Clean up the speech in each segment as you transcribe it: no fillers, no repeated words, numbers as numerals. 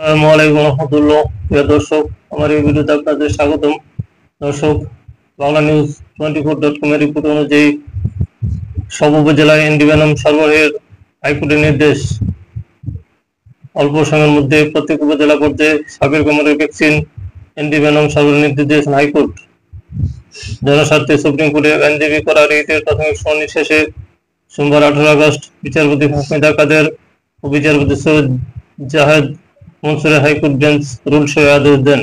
আসসালামু আলাইকুম রহমতুল্লাহ। প্রিয় দর্শক, আমার এই ভিডিওতে আপনাদের স্বাগতম। দর্শক, বাংলা নিউজ 24.com এর রিপোর্ট অনুযায়ী সব উপজেলায় অ্যান্টিভেনম সরবরাহের হাইকোর্টের নির্দেশ। অল্প সময়ের মধ্যে প্রত্যেক উপজেলা পর্যায়ে সাপের কামড়ের ভ্যাকসিন অ্যান্টিভেনম সরবরাহের নির্দেশ দিয়েছেন হাইকোর্ট। জনস্বার্থে সুপ্রিম কোর্টের আইনজীবী করা রিটের প্রাথমিক শুনানি শেষে সোমবার 18 আগস্ট বিচারপতি ফাহমিদা কাদের ও বিচারপতি সৈয়দ জাহেদ মনসুরের হাইকোর্ট বেঞ্চ রুল সহ আদেশ দেন।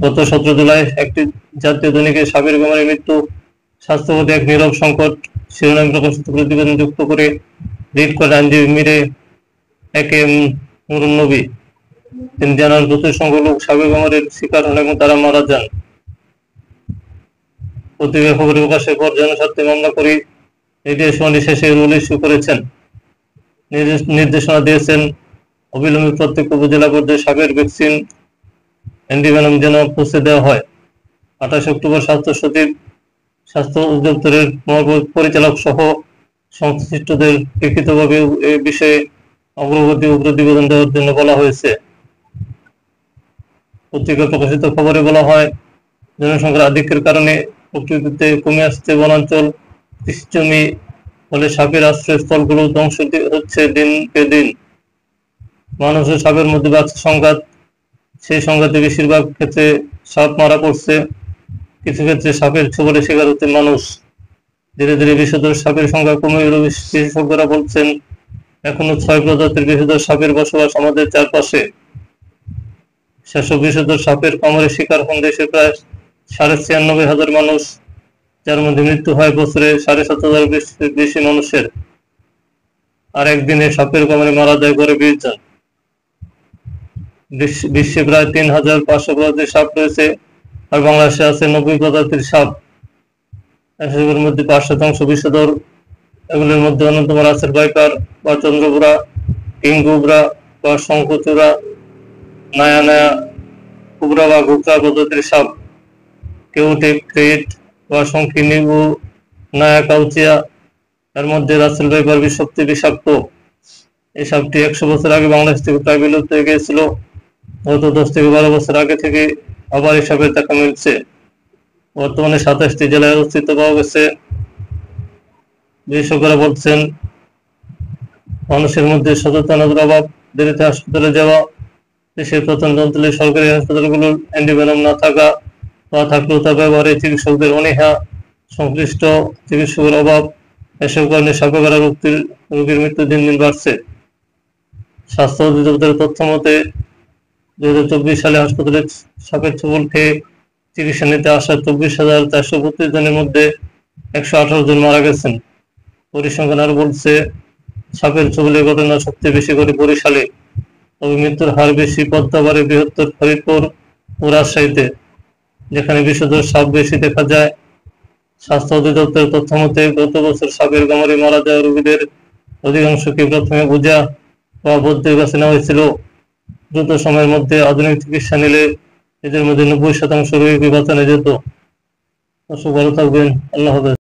গত 17 জুলাই একটি জাতীয় দৈনিকে সাপের কামড়ে মৃত্যু স্বাস্থ্যপতি এক নীরব সংকট শিরোনামে প্রকাশিত প্রতিবেদন যুক্ত করে রিট করেন আইনজীবী মিরে একে নুরুন নবী। তিনি জানান, প্রচুর সংখ্যক লোক সাপের কামড়ের শিকার হন এবং তারা মারা যান। পত্রিকায় খবর প্রকাশের পর জনস্বার্থে মামলা করে রিটের শুনানি শেষে রুল ইস্যু করেছেন। নির্দেশনা দিয়েছেন অবিলম্বে প্রত্যেক উপজেলা পর্যায়ে সাপের ভ্যাকসিন অ্যান্টিভেনম যেন পৌঁছে দেওয়া হয়। 28 অক্টোবর স্বাস্থ্য সচিব, স্বাস্থ্য অধিদপ্তরের পরিচালক সহ সংশ্লিষ্টদের লিখিতভাবে এ বিষয়ে অগ্রগতি ও প্রতিবেদন দেওয়ার জন্য বলা হয়েছে। পত্রিকায় প্রকাশিত খবরে বলা হয়, জনসংখ্যার আধিক্যের কারণে প্রকৃতিতে কমে আসছে বনাঞ্চল, কৃষিজমি, ফলে সাপের আশ্রয়স্থলগুলো ধ্বংস হচ্ছে দিনকে দিন। মানুষ ও সাপের মধ্যে বাড়ছে সংঘাত। সেই সংঘাতে বেশিরভাগ ক্ষেত্রে সাপ মারা পড়ছে, কিছু ক্ষেত্রে সাপের ছোবলে শিকার হচ্ছে মানুষ। ধীরে ধীরে বিষধর সাপের সংখ্যা কমে এল। বিশেষজ্ঞরা বলছেন, এখনো 6 প্রজাতির বিষধর সাপের বসবাস আমাদের চারপাশে। সেসব বিষধর সাপের কামড়ে শিকার হন দেশের প্রায় 96,500 মানুষ, যার মধ্যে মৃত্যু হয় বছরে 7,500 বেশি মানুষের। আর একদিনে সাপের কামড়ে মারা যায় গড়ে 20 জন। বিশ্বে প্রায় 3,500 প্রজাতির সাপ রয়েছে, আর বাংলাদেশে আছে 90 প্রজাতির সাপ। এসবের মধ্যে 5% বিষধর। এগুলির মধ্যে অন্যতম রাসেল ভাইপার বা চন্দ্রপুরা, কিং কোবরা বা শঙ্খচূড়া, নায়া কোবরা বা ঘুকরা প্রজাতির সাপ, কেউটেক ক্রেট বা শঙ্খিনী ও নায়া কাউচিয়া। এর মধ্যে রাসেল ভাইপার সবচেয়ে বিষাক্ত। এই সাপটি 100 বছর আগে বাংলাদেশ থেকে প্রায় বিলুপ্ত হয়ে গিয়েছিল। গত 10 থেকে 12 বছর আগে থেকে আবার এই সাপের দেখা মিলছে। বর্তমানে 27টি জেলায় অস্তিত্ব পাওয়া গেছে। বিশেষজ্ঞরা বলছেন, মানুষের মধ্যে সচেতনতার অভাব, দেরিতে হাসপাতালে যাওয়া, দেশের প্রত্যন্ত অঞ্চলে সরকারি হাসপাতালগুলোর অ্যান্টিভেনম না থাকা বা থাকলেও তা ব্যবহারে চিকিৎসকদের অনীহা, সংশ্লিষ্ট চিকিৎসকের অভাব, এসব কারণে সাপে কামড়ে রোগীর মৃত্যু দিন দিন বাড়ছে। স্বাস্থ্য অধিদপ্তরের তথ্য মতে 2024 সালে হাসপাতালে সাপের ছোবল খেয়ে চিকিৎসা নিতে আসা 24,425 জনের মধ্যে 118 জন মারা গেছেন। পরিসংখ্যান আরো বলছে, সাপের ছোবলের ঘটনা সবচেয়ে বেশি করে বরিশালে, তবে মৃত্যুর হার বেশি পদ্মাবাড়ি, বৃহত্তর ফরিদপুর ও রাজশাহীতে, যেখানে বিষধর সাপ বেশি দেখা যায়। স্বাস্থ্য অধিদপ্তরের তথ্য মতে গত বছর সাপের কামড়ে মারা যাওয়া রোগীদের অধিকাংশকে প্রথমে বোঝা বা বদ্ধের কাছে নেওয়া হয়েছিল। দ্রুত সময়ের মধ্যে আধুনিক চিকিৎসা নিলে এদের মধ্যে 90% রোগীকে বাঁচানো যেত। দর্শক, ভালো থাকবেন। আল্লাহ হাফেজ।